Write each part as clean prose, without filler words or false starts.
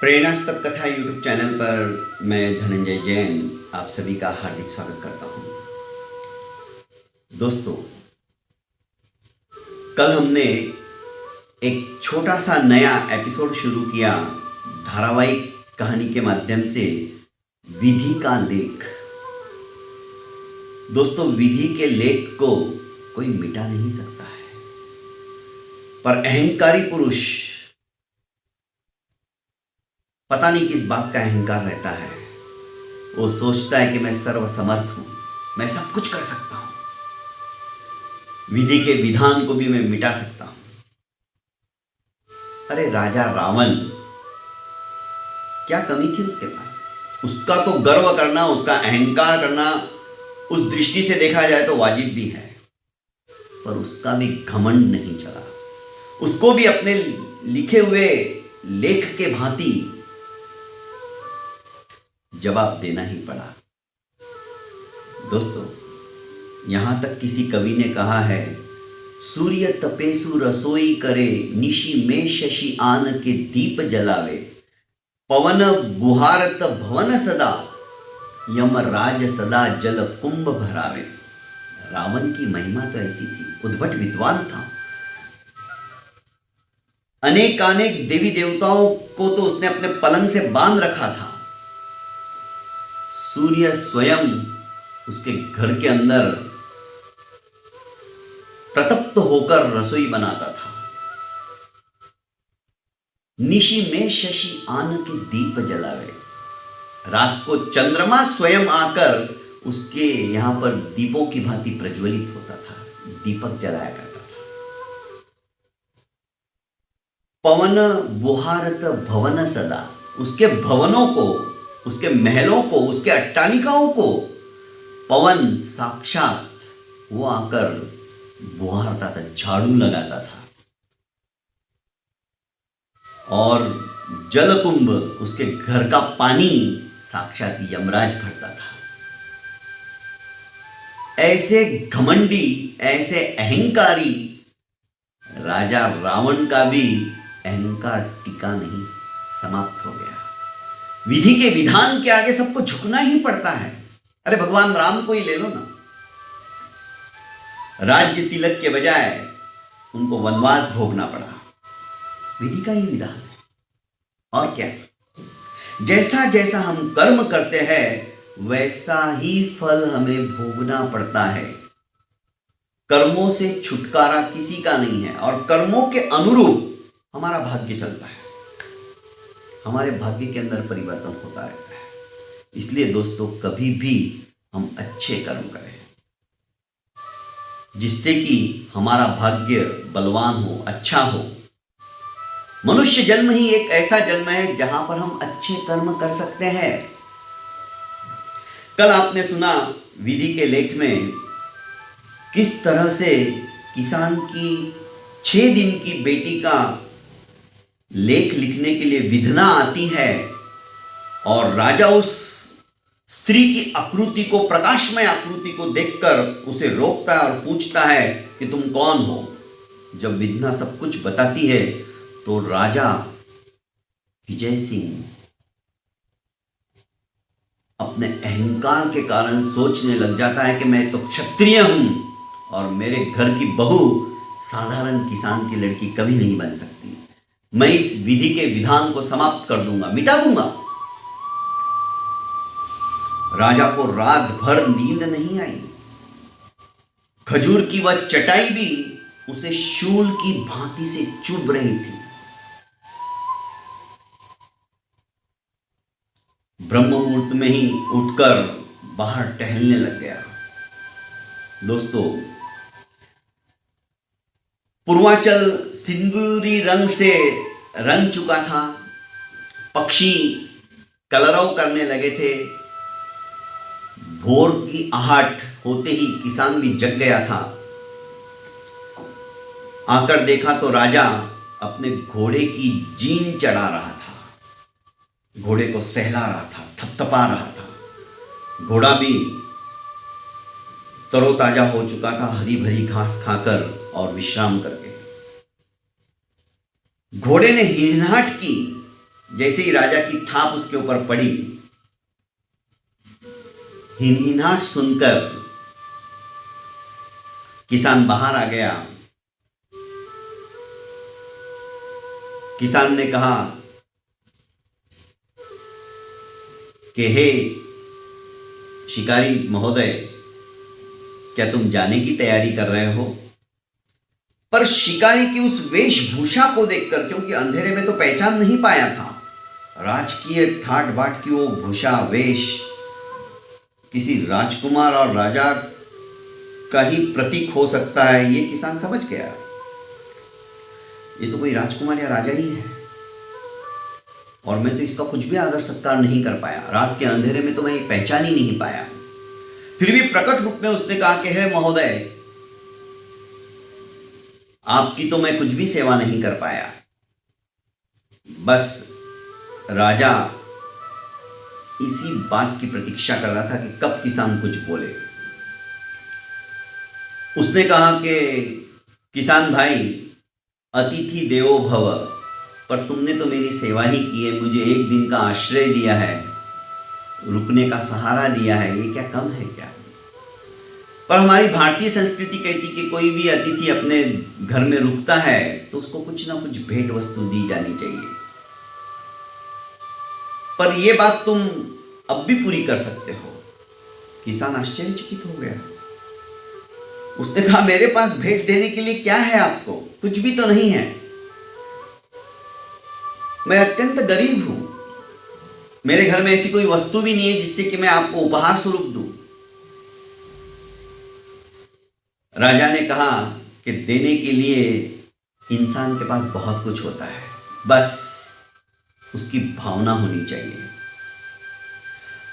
प्रेरणास्पद कथा YouTube channel पर मैं धनंजय जैन आप सभी का हार्दिक स्वागत करता हूं। दोस्तों, कल हमने एक छोटा सा नया एपिसोड शुरू किया धारावाहिक कहानी के माध्यम से, विधि का लेख। दोस्तों, विधि के लेख को कोई मिटा नहीं सकता है, पर अहंकारी पुरुष, पता नहीं किस बात का अहंकार रहता है, वो सोचता है कि मैं सर्वसमर्थ हूं, मैं सब कुछ कर सकता हूं, विधि के विधान को भी मैं मिटा सकता हूं। अरे राजा रावण, क्या कमी थी उसके पास? उसका तो गर्व करना, उसका अहंकार करना उस दृष्टि से देखा जाए तो वाजिब भी है, पर उसका भी घमंड नहीं चला। उसको भी अपने लिखे हुए लेख के भांति जवाब देना ही पड़ा। दोस्तों, यहां तक किसी कवि ने कहा है, सूर्य तपेसु रसोई करे, निशि में शशि आन के दीप जलावे, पवन बुहारत भवन सदा, यम राज सदा जल कुंभ भरावे। रावण की महिमा तो ऐसी थी, उद्भट विद्वान था, अनेकानेक देवी देवताओं को तो उसने अपने पलंग से बांध रखा था। सूर्य स्वयं उसके घर के अंदर प्रतप्त होकर रसोई बनाता था। निशि में शशि आन के दीप जलावे, रात को चंद्रमा स्वयं आकर उसके यहां पर दीपों की भांति प्रज्वलित होता था, दीपक जलाया करता था। पवन बुहारत भवन सदा, उसके भवनों को, उसके महलों को, उसके अट्टालिकाओं को पवन साक्षात वो आकर बुहारता था, झाड़ू लगाता था। और जलकुंभ, उसके घर का पानी साक्षात यमराज भरता था। ऐसे घमंडी, ऐसे अहंकारी राजा रावण का भी अहंकार टिका नहीं, समाप्त हो गया। विधि के विधान के आगे सबको झुकना ही पड़ता है। अरे भगवान राम को ही ले लो ना, राज्य तिलक के बजाय उनको वनवास भोगना पड़ा। विधि का ही विधान है, और क्या? जैसा जैसा हम कर्म करते हैं वैसा ही फल हमें भोगना पड़ता है। कर्मों से छुटकारा किसी का नहीं है, और कर्मों के अनुरूप हमारा भाग्य चलता है, हमारे भाग्य के अंदर परिवर्तन होता रहता है। इसलिए दोस्तों, कभी भी हम अच्छे कर्म करें, जिससे कि हमारा भाग्य बलवान हो, अच्छा हो। मनुष्य जन्म ही एक ऐसा जन्म है जहां पर हम अच्छे कर्म कर सकते हैं। कल आपने सुना विधि के लेख में किस तरह से किसान की 6 दिन की बेटी का लेख लिखने के लिए विधना आती है, और राजा उस स्त्री की आकृति को, प्रकाशमय आकृति को देखकर उसे रोकता है और पूछता है कि तुम कौन हो। जब विधना सब कुछ बताती है तो राजा विजय सिंह अपने अहंकार के कारण सोचने लग जाता है कि मैं तो क्षत्रिय हूं, और मेरे घर की बहू साधारण किसान की लड़की कभी नहीं बन सकती। मैं इस विधि के विधान को समाप्त कर दूंगा, मिटा दूंगा। राजा को रात भर नींद नहीं आई। खजूर की वह चटाई भी उसे शूल की भांति से चुभ रही थी। ब्रह्म मुहूर्त में ही उठकर बाहर टहलने लग गया। दोस्तों, पूर्वांचल सिंदूरी रंग से रंग चुका था, पक्षी कलरव करने लगे थे, भोर की आहट होते ही किसान भी जग गया था। आकर देखा तो राजा अपने घोड़े की जीन चढ़ा रहा था, घोड़े को सहला रहा था, थपथपा रहा था। घोड़ा भी तरोताजा हो चुका था, हरी भरी घास खाकर और विश्राम करके। घोड़े ने हिनहाट की, जैसे ही राजा की थाप उसके ऊपर पड़ी, हिनहिनाहट सुनकर किसान बाहर आ गया। किसान ने कहा कि हे शिकारी महोदय, क्या तुम जाने की तैयारी कर रहे हो? पर शिकारी की उस वेशभूषा को देखकर, क्योंकि अंधेरे में तो पहचान नहीं पाया था, राजकीय ठाट बाट की वो भूषा वेश किसी राजकुमार और राजा का ही प्रतीक हो सकता है, ये किसान समझ गया। ये तो कोई राजकुमार या राजा ही है, और मैं तो इसका कुछ भी आदर सत्कार नहीं कर पाया। रात के अंधेरे में तो मैं पहचान ही नहीं पाया। फिर भी प्रकट रूप में उसने कहा कि हे महोदय, आपकी तो मैं कुछ भी सेवा नहीं कर पाया। बस राजा इसी बात की प्रतीक्षा कर रहा था कि कब किसान कुछ बोले। उसने कहा कि किसान भाई, अतिथि देवो भव, पर तुमने तो मेरी सेवा ही की है, मुझे एक दिन का आश्रय दिया है, रुकने का सहारा दिया है, ये क्या कम है क्या? पर हमारी भारतीय संस्कृति कहती कि कोई भी अतिथि अपने घर में रुकता है तो उसको कुछ ना कुछ भेंट वस्तु दी जानी चाहिए। पर यह बात तुम अब भी पूरी कर सकते हो। किसान आश्चर्यचकित हो गया। उसने कहा, मेरे पास भेंट देने के लिए क्या है आपको? कुछ भी तो नहीं है। मैं अत्यंत गरीब हूं, मेरे घर में ऐसी कोई वस्तु भी नहीं है जिससे कि मैं आपको उपहार स्वरूप दूं। राजा ने कहा कि देने के लिए इंसान के पास बहुत कुछ होता है, बस उसकी भावना होनी चाहिए।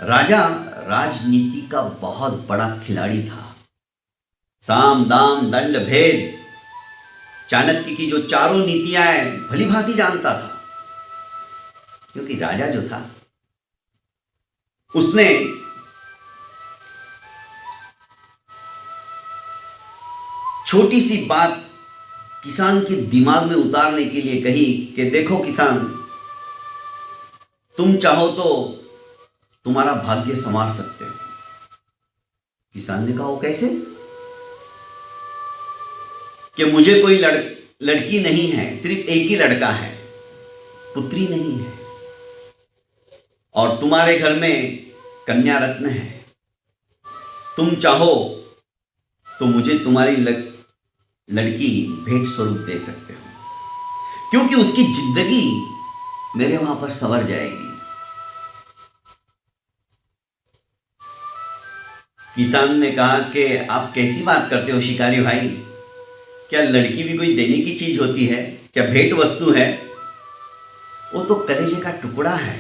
राजा राजनीति का बहुत बड़ा खिलाड़ी था। साम दाम दंड भेद, चाणक्य की जो चारों नीतियां हैं भली भांति जानता था, क्योंकि राजा जो था उसने छोटी सी बात किसान के दिमाग में उतारने के लिए कही कि देखो किसान, तुम चाहो तो तुम्हारा भाग्य संवार सकते हो। किसान ने कहा, वो कैसे? कि मुझे कोई लड़की नहीं है, सिर्फ एक ही लड़का है, पुत्री नहीं है, और तुम्हारे घर में कन्या रत्न है। तुम चाहो तो मुझे तुम्हारी लड़की भेंट स्वरूप दे सकते हो, क्योंकि उसकी जिंदगी मेरे वहां पर संवर जाएगी। किसान ने कहा कि आप कैसी बात करते हो शिकारी भाई, क्या लड़की भी कोई देने की चीज होती है? क्या भेंट वस्तु है? वो तो कलेजे का टुकड़ा है,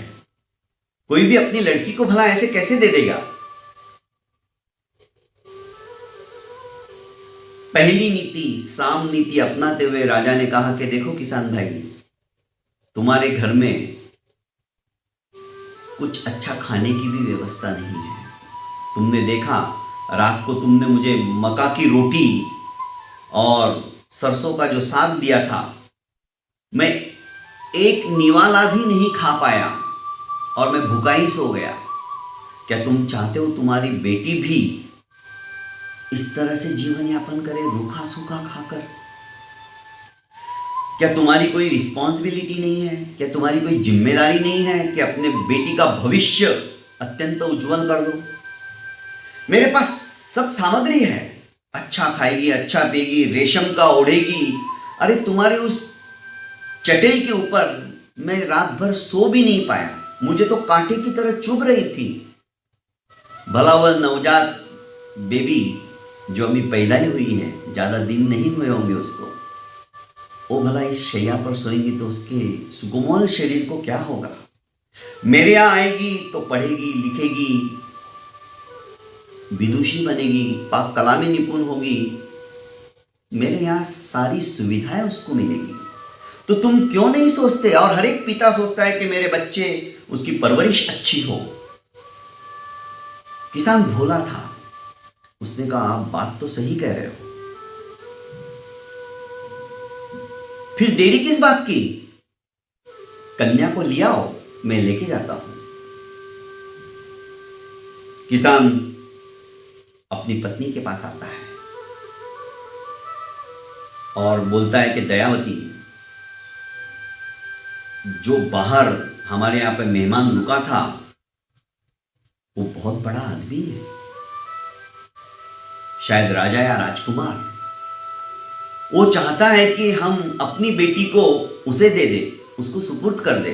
कोई भी अपनी लड़की को भला ऐसे कैसे दे देगा? पहली नीति साम नीति अपनाते हुए राजा ने कहा कि देखो किसान भाई, तुम्हारे घर में कुछ अच्छा खाने की भी व्यवस्था नहीं है। तुमने देखा, रात को तुमने मुझे मक्का की रोटी और सरसों का जो साग दिया था, मैं एक निवाला भी नहीं खा पाया और मैं भूखा ही सो गया। क्या तुम चाहते हो तुम्हारी बेटी भी इस तरह से जीवन यापन करे, रूखा सूखा खाकर? क्या तुम्हारी कोई रिस्पॉन्सिबिलिटी नहीं है? क्या तुम्हारी कोई जिम्मेदारी नहीं है कि अपने बेटी का भविष्य अत्यंत उज्जवल कर दो? मेरे पास सब सामग्री है, अच्छा खाएगी, अच्छा पिएगी, रेशम का ओढ़ेगी। अरे तुम्हारे उस चटेई के ऊपर मैं रात भर सो भी नहीं पाया, मुझे तो कांटे की तरह चुभ रही थी। भला वह नवजात बेबी जो अभी पैदा ही हुई है, ज्यादा दिन नहीं हुए होंगे उसको, वो भला इस शैया पर सोएंगी तो उसके सुकोमल शरीर को क्या होगा? मेरे यहां आएगी तो पढ़ेगी, लिखेगी, विदुषी बनेगी, पाक कला में निपुण होगी, मेरे यहां सारी सुविधाएं उसको मिलेगी। तो तुम क्यों नहीं सोचते? और हर एक पिता सोचता है कि मेरे बच्चे, उसकी परवरिश अच्छी हो। किसान भोला था, उसने कहा आप बात तो सही कह रहे हो, फिर देरी किस बात की? कन्या को ले आओ, मैं लेके जाता हूं। किसान अपनी पत्नी के पास आता है और बोलता है कि दयावती, जो बाहर हमारे यहां पे मेहमान रुका था वो बहुत बड़ा आदमी है, शायद राजा या राजकुमार। वो चाहता है कि हम अपनी बेटी को उसे दे दे, उसको सुपुर्द कर दे,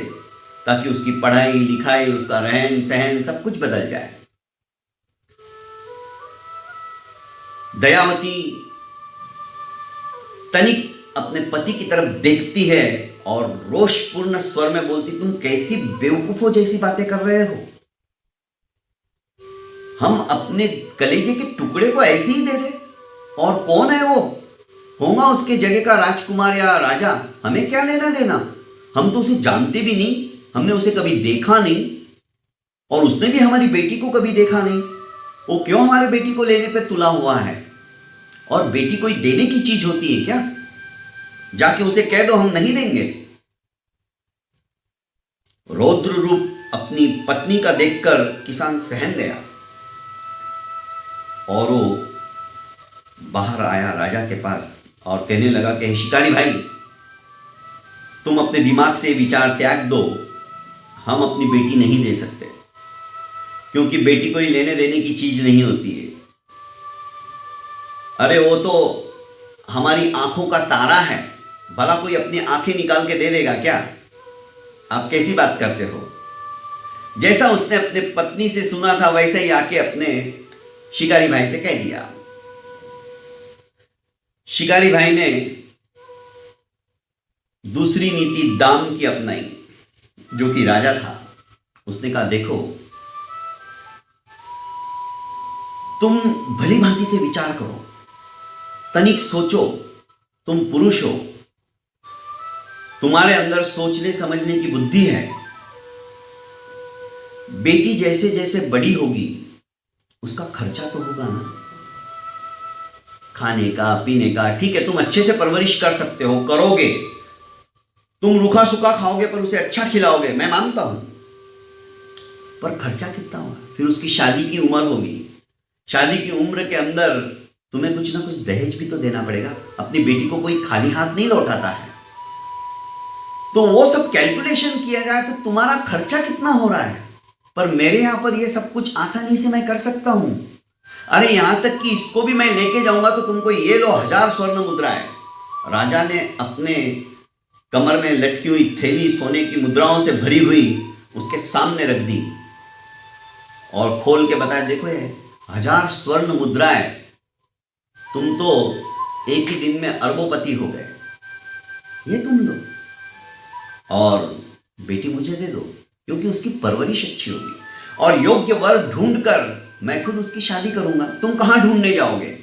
ताकि उसकी पढ़ाई लिखाई, उसका रहन सहन सब कुछ बदल जाए। दयावती तनिक अपने पति की तरफ देखती है और रोषपूर्ण स्वर में बोलती, तुम कैसी बेवकूफों जैसी बातें कर रहे हो? हम अपने कलेजे के टुकड़े को ऐसे ही दे दे? और कौन है वो? होगा उसके जगह का राजकुमार या राजा, हमें क्या लेना देना? हम तो उसे जानते भी नहीं, हमने उसे कभी देखा नहीं, और उसने भी हमारी बेटी को कभी देखा नहीं। वो क्यों हमारे बेटी को लेने पे तुला हुआ है? और बेटी कोई देने की चीज होती है क्या? जाके उसे कह दो हम नहीं देंगे। रौद्र रूप अपनी पत्नी का देखकर किसान सहम गया और वो बाहर आया राजा के पास और कहने लगा कि शिकारी भाई, तुम अपने दिमाग से विचार त्याग दो, हम अपनी बेटी नहीं दे सकते, क्योंकि बेटी कोई लेने देने की चीज नहीं होती है। अरे वो तो हमारी आंखों का तारा है, भला कोई अपनी आंखें निकाल के दे देगा क्या? आप कैसी बात करते हो? जैसा उसने अपने पत्नी से सुना था वैसे ही आके अपने शिकारी भाई से कह दिया। शिकारी भाई ने दूसरी नीति दाम की अपनाई, जो कि राजा था। उसने कहा, देखो तुम भली भांति से विचार करो, तनिक सोचो, तुम पुरुष हो, तुम्हारे अंदर सोचने समझने की बुद्धि है। बेटी जैसे जैसे बड़ी होगी उसका खर्चा तो होगा ना, खाने का पीने का। ठीक है, तुम अच्छे से परवरिश कर सकते हो, करोगे, तुम रूखा सूखा खाओगे पर उसे अच्छा खिलाओगे, मैं मानता हूं, पर खर्चा कितना होगा? फिर उसकी शादी की उम्र होगी, शादी की उम्र के अंदर तुम्हें कुछ ना कुछ दहेज भी तो देना पड़ेगा। अपनी बेटी को कोई खाली हाथ नहीं लौटाता है। तो वो सब कैलकुलेशन किया जाए तो तुम्हारा खर्चा कितना हो रहा है। पर मेरे यहां पर ये सब कुछ आसानी से मैं कर सकता हूं। अरे यहां तक कि इसको भी मैं लेके जाऊंगा तो तुमको ये लो 1000 स्वर्ण मुद्राएं। राजा ने अपने कमर में लटकी हुई थैली सोने की मुद्राओं से भरी हुई उसके सामने रख दी और खोल के बताया, देखो ये 1000 स्वर्ण मुद्राएं, तुम तो एक ही दिन में अरबोपति हो गए, ये तुम लो और बेटी मुझे दे दो, क्योंकि उसकी परवरिश अच्छी होगी और योग्य वर ढूंढकर मैं खुद उसकी शादी करूंगा। तुम कहां ढूंढने जाओगे?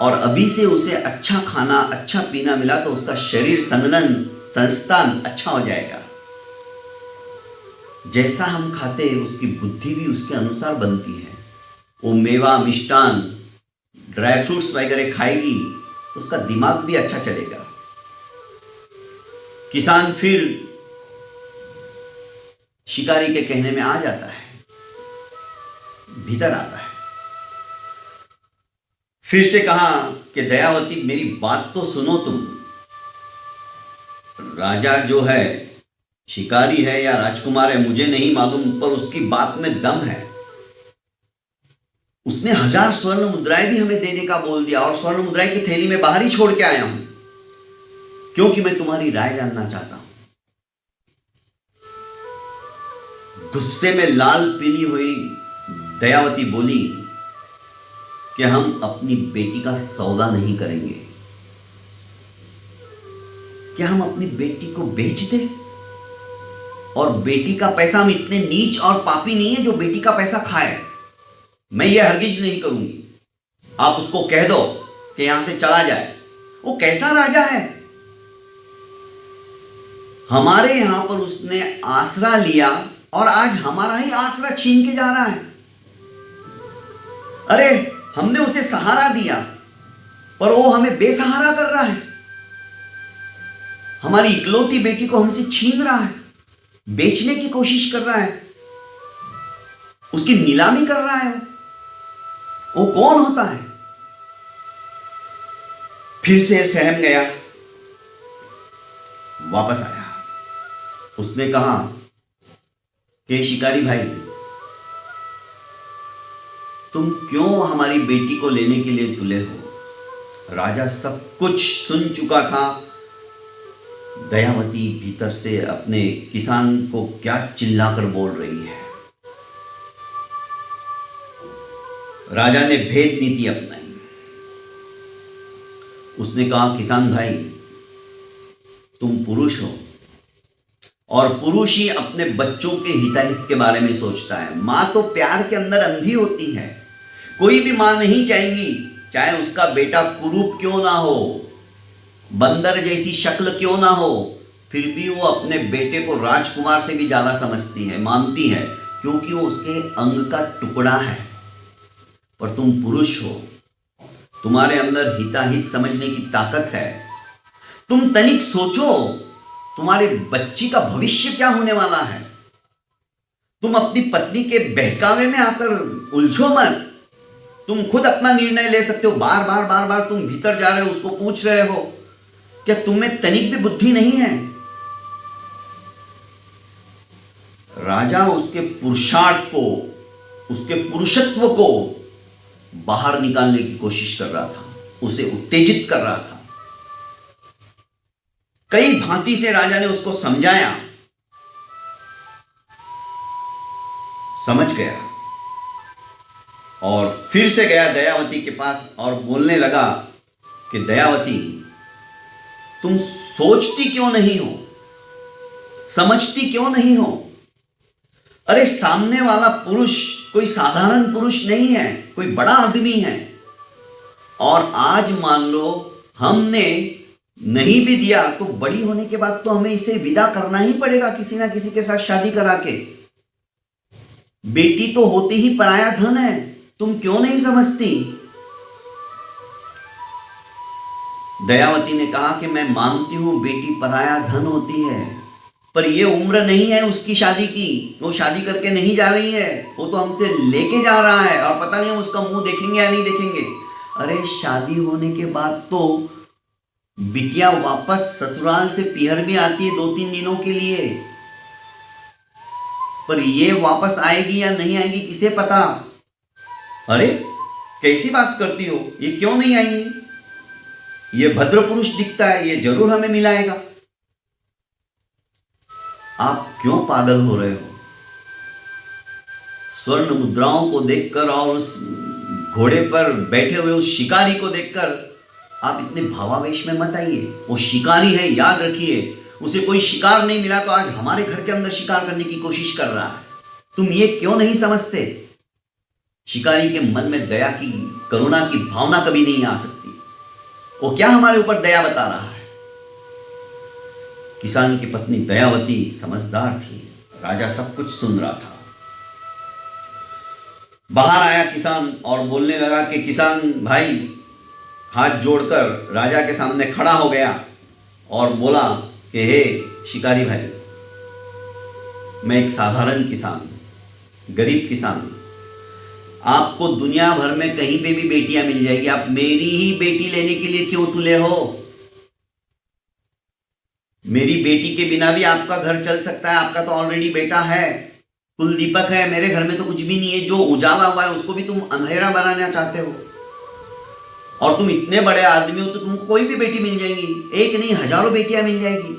और अभी से उसे अच्छा खाना अच्छा पीना मिला तो उसका शरीर संगनन संस्थान अच्छा हो जाएगा। जैसा हम खाते हैं उसकी बुद्धि भी उसके अनुसार बनती है। वो मेवा मिष्टान ड्राई फ्रूट्स वगैरह खाएगी तो उसका दिमाग भी अच्छा चलेगा। किसान फिर शिकारी के कहने में आ जाता है, भीतर आता है। फिर से कहा कि दयावती मेरी बात तो सुनो तुम। राजा जो है शिकारी है या राजकुमार है मुझे नहीं मालूम, पर उसकी बात में दम है। उसने 1000 स्वर्ण मुद्राएं भी हमें देने का बोल दिया और स्वर्ण मुद्राएं की थैली में बाहर ही छोड़ के आया हूं, क्योंकि मैं तुम्हारी राय जानना चाहता हूं। गुस्से में लाल पीली हुई दयावती बोली कि हम अपनी बेटी का सौदा नहीं करेंगे। क्या हम अपनी बेटी को बेच दें? और बेटी का पैसा, हम इतने नीच और पापी नहीं है जो बेटी का पैसा खाए। मैं ये हरगिज नहीं करूंगी। आप उसको कह दो कि यहां से चला जाए। वो कैसा राजा है? हमारे यहां पर उसने आसरा लिया और आज हमारा ही आसरा छीन के जा रहा है। अरे हमने उसे सहारा दिया पर वो हमें बेसहारा कर रहा है। हमारी इकलौती बेटी को हमसे छीन रहा है, बेचने की कोशिश कर रहा है, उसकी नीलामी कर रहा है। वो कौन होता है? फिर से सहम गया, वापस आया। उसने कहा कि शिकारी भाई, तुम क्यों हमारी बेटी को लेने के लिए तुले हो? राजा सब कुछ सुन चुका था। दयावती भीतर से अपने किसान को क्या चिल्लाकर बोल रही है। राजा ने भेद नीति अपनाई। उसने कहा, किसान भाई, तुम पुरुष हो और पुरुष ही अपने बच्चों के हिताहित के बारे में सोचता है। मां तो प्यार के अंदर अंधी होती है। कोई भी मां नहीं चाहेगी, चाहे उसका बेटा कुरूप क्यों ना हो, बंदर जैसी शक्ल क्यों ना हो, फिर भी वो अपने बेटे को राजकुमार से भी ज्यादा समझती है, मानती है, क्योंकि वो उसके अंग का टुकड़ा है। पर तुम पुरुष हो, तुम्हारे अंदर हिताहित समझने की ताकत है। तुम तनिक सोचो, तुम्हारे बच्ची का भविष्य क्या होने वाला है। तुम अपनी पत्नी के बहकावे में आकर उलझो मत। तुम खुद अपना निर्णय ले सकते हो। बार बार बार बार तुम भीतर जा रहे हो, उसको पूछ रहे हो, क्या तुम्हें तनिक भी बुद्धि नहीं है? राजा उसके पुरुषार्थ को, उसके पुरुषत्व को बाहर निकालने की कोशिश कर रहा था, उसे उत्तेजित कर रहा था। कई भांति से राजा ने उसको समझाया, समझ गया और फिर से गया दयावती के पास और बोलने लगा कि दयावती, तुम सोचती क्यों नहीं हो, समझती क्यों नहीं हो? अरे सामने वाला पुरुष कोई साधारण पुरुष नहीं है, कोई बड़ा आदमी है। और आज मान लो हमने नहीं भी दिया तो बड़ी होने के बाद तो हमें इसे विदा करना ही पड़ेगा, किसी ना किसी के साथ शादी करा के। बेटी तो होती ही पराया धन है, तुम क्यों नहीं समझती? दयावती ने कहा कि मैं मानती हूं बेटी पराया धन होती है, पर यह उम्र नहीं है उसकी शादी की। वो शादी करके नहीं जा रही है, वो तो हमसे लेके जा रहा है और पता नहीं हम उसका मुंह देखेंगे या नहीं देखेंगे। अरे शादी होने के बाद तो बिटिया वापस ससुराल से पीहर भी आती है 2-3 दिनों के लिए, पर ये वापस आएगी या नहीं आएगी किसे पता। अरे कैसी बात करती हो, ये क्यों नहीं आएंगी? ये भद्र पुरुष दिखता है, ये जरूर हमें मिलाएगा। आप क्यों पागल हो रहे हो? स्वर्ण मुद्राओं को देखकर और उस घोड़े पर बैठे हुए उस शिकारी को देखकर आप इतने भावावेश में मत आइए। वो शिकारी है, याद रखिए। उसे कोई शिकार नहीं मिला तो आज हमारे घर के अंदर शिकार करने की कोशिश कर रहा है। तुम ये क्यों नहीं समझते? शिकारी के मन में दया की, करुणा की भावना कभी नहीं आ सकती। वो क्या हमारे ऊपर दया बता रहा है? किसान की पत्नी दयावती समझदार थी। राजा सब कुछ सुन रहा था। बाहर आया किसान और बोलने लगा कि किसान भाई, हाथ जोड़कर राजा के सामने खड़ा हो गया और बोला कि हे शिकारी भाई, मैं एक साधारण किसान, गरीब किसान, आपको दुनिया भर में कहीं पे भी बेटियां मिल जाएगी, आप मेरी ही बेटी लेने के लिए क्यों तुले हो? मेरी बेटी के बिना भी आपका घर चल सकता है। आपका तो ऑलरेडी बेटा है, कुल दीपक है। मेरे घर में तो कुछ भी नहीं है। जो उजाला हुआ है उसको भी तुम अंधेरा बनाना चाहते हो। और तुम इतने बड़े आदमी हो तो तुमको कोई भी बेटी मिल जाएगी, एक नहीं हजारों बेटियां मिल जाएगी।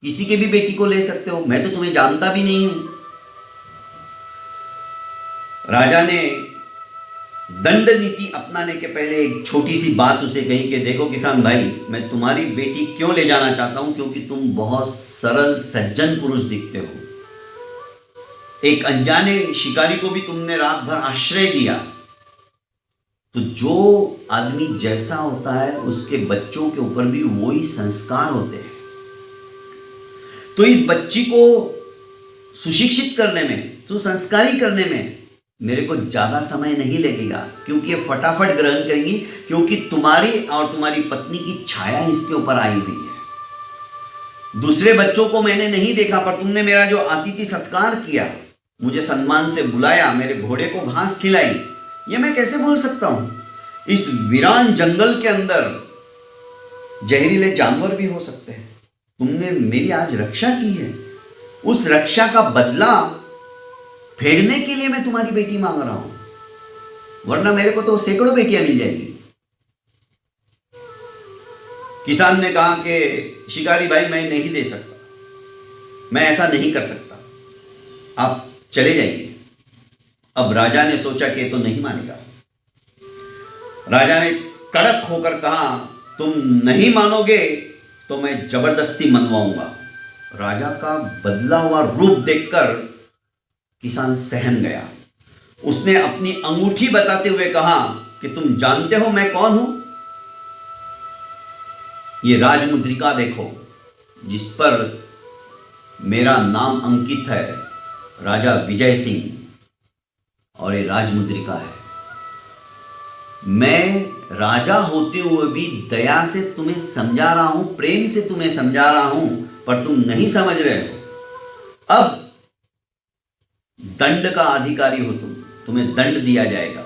किसी के भी बेटी को ले सकते हो। मैं तो तुम्हें जानता भी नहीं हूं। राजा ने दंड नीति अपनाने के पहले एक छोटी सी बात उसे कही कि देखो किसान भाई, मैं तुम्हारी बेटी क्यों ले जाना चाहता हूं, क्योंकि तुम बहुत सरल सज्जन पुरुष दिखते हो। एक अनजाने शिकारी को भी तुमने रात भर आश्रय दिया। तो जो आदमी जैसा होता है उसके बच्चों के ऊपर भी वही संस्कार होते हैं। तो इस बच्ची को सुशिक्षित करने में, सुसंस्कारी करने में मेरे को ज्यादा समय नहीं लगेगा, क्योंकि ये फटाफट ग्रहण करेंगी, क्योंकि तुम्हारी और तुम्हारी पत्नी की छाया इसके ऊपर आई हुई है। दूसरे बच्चों को मैंने नहीं देखा, पर तुमने मेरा जो अतिथि सत्कार किया, मुझे सम्मान से बुलाया, मेरे घोड़े को घास खिलाई, ये मैं कैसे भूल सकता हूं? इस वीरान जंगल के अंदर जहरीले जानवर भी हो सकते हैं। तुमने मेरी आज रक्षा की है, उस रक्षा का बदला फेरने के लिए मैं तुम्हारी बेटी मांग रहा हूं, वरना मेरे को तो सैकड़ों बेटियां मिल जाएंगी। किसान ने कहा कि शिकारी भाई, मैं नहीं दे सकता, मैं ऐसा नहीं कर सकता, आप चले जाइए। अब राजा ने सोचा कि तो नहीं मानेगा। राजा ने कड़क होकर कहा, तुम नहीं मानोगे तो मैं जबरदस्ती मनवाऊंगा। राजा का बदला हुआ रूप देखकर किसान सहम गया। उसने अपनी अंगूठी बताते हुए कहा कि तुम जानते हो मैं कौन हूं? ये राजमुद्रिका देखो, जिस पर मेरा नाम अंकित है, राजा विजय सिंह, और ये राजमुद्रिका है। मैं राजा होते हुए भी दया से तुम्हें समझा रहा हूं, प्रेम से तुम्हें समझा रहा हूं, पर तुम नहीं समझ रहे हो। अब दंड का अधिकारी हो तुम, तुम्हें दंड दिया जाएगा।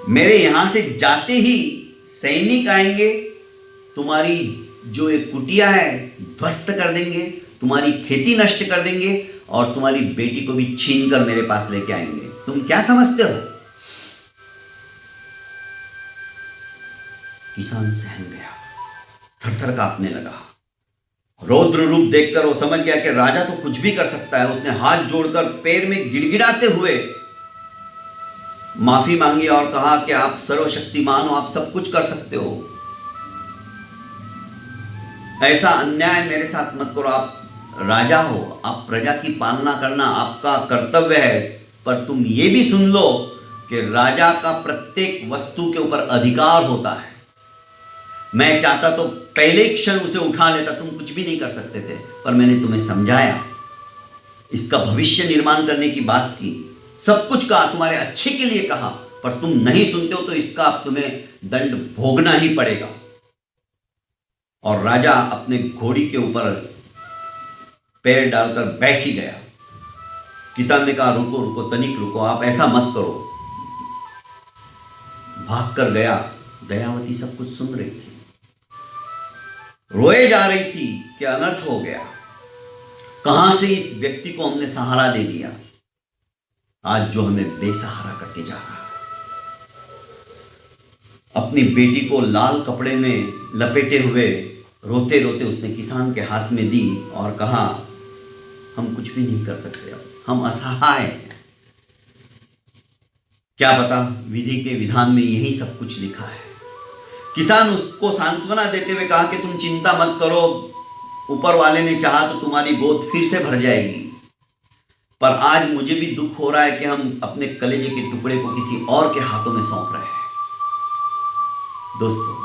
मेरे यहां से जाते ही सैनिक आएंगे, तुम्हारी जो एक कुटिया है ध्वस्त कर देंगे, तुम्हारी खेती नष्ट कर देंगे, और तुम्हारी बेटी को भी छीन कर मेरे पास लेके आएंगे। तुम क्या समझते हो? किसान सहम गया, थरथर कांपने लगा। रौद्र रूप देखकर वो समझ गया कि राजा तो कुछ भी कर सकता है। उसने हाथ जोड़कर पैर में गिड़गिड़ाते हुए माफी मांगी और कहा कि आप सर्वशक्तिमान हो, आप सब कुछ कर सकते हो, ऐसा अन्याय मेरे साथ मत करो। आप राजा हो, आप प्रजा की पालना करना आपका कर्तव्य है, पर तुम ये भी सुन लो कि राजा का प्रत्येक वस्तु के ऊपर अधिकार होता है। मैं चाहता तो पहले क्षण उसे उठा लेता, तुम कुछ भी नहीं कर सकते थे, पर मैंने तुम्हें समझाया, इसका भविष्य निर्माण करने की बात की, सब कुछ कहा, तुम्हारे अच्छे के लिए कहा, पर तुम नहीं सुनते हो तो इसका अब तुम्हें दंड भोगना ही पड़ेगा। और राजा अपने घोड़ी के ऊपर पैर डालकर बैठ ही गया। किसान ने कहा, रुको रुको, तनिक रुको, आप ऐसा मत करो। भाग कर गया। दयावती सब कुछ सुन रही थी, रोए जा रही थी कि अनर्थ हो गया, कहां से इस व्यक्ति को हमने सहारा दे दिया, आज जो हमें बेसहारा करके जा रहा है। अपनी बेटी को लाल कपड़े में लपेटे हुए रोते रोते उसने किसान के हाथ में दी और कहा, हम कुछ भी नहीं कर सकते, अब हम असहाय हैं। क्या पता विधि के विधान में यही सब कुछ लिखा है। किसान उसको सांत्वना देते हुए कहा कि तुम चिंता मत करो, ऊपर वाले ने चाहा तो तुम्हारी गोद फिर से भर जाएगी, पर आज मुझे भी दुख हो रहा है कि हम अपने कलेजे के टुकड़े को किसी और के हाथों में सौंप रहे हैं। दोस्तों,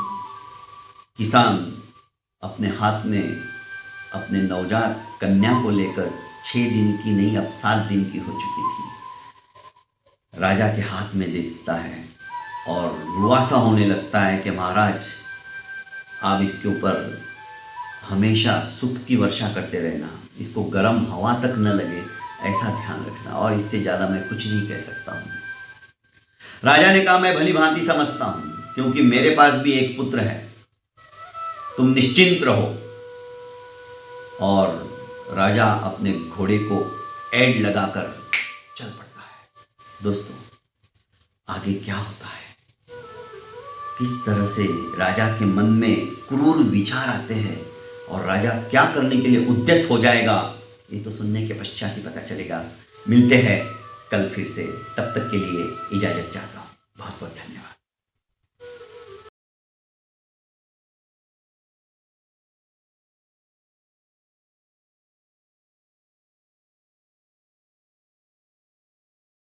किसान अपने हाथ में अपने नवजात कन्या को लेकर 6 दिन की नहीं, अब 7 दिन की हो चुकी थी, राजा के हाथ में देता है और रुआसा होने लगता है कि महाराज, आप इसके ऊपर हमेशा सुख की वर्षा करते रहना, इसको गर्म हवा तक न लगे, ऐसा ध्यान रखना, और इससे ज़्यादा मैं कुछ नहीं कह सकता हूँ। राजा ने कहा, मैं भली भांति समझता हूँ, क्योंकि मेरे पास भी एक पुत्र है, तुम निश्चिंत रहो। और राजा अपने घोड़े को ऐड लगाकर चल पड़ता है। दोस्तों, आगे क्या होता है, किस तरह से राजा के मन में क्रूर विचार आते हैं और राजा क्या करने के लिए उद्यत हो जाएगा, ये तो सुनने के पश्चात ही पता चलेगा। मिलते हैं कल फिर से, तब तक के लिए इजाजत चाहता हूँ। बहुत बहुत धन्यवाद।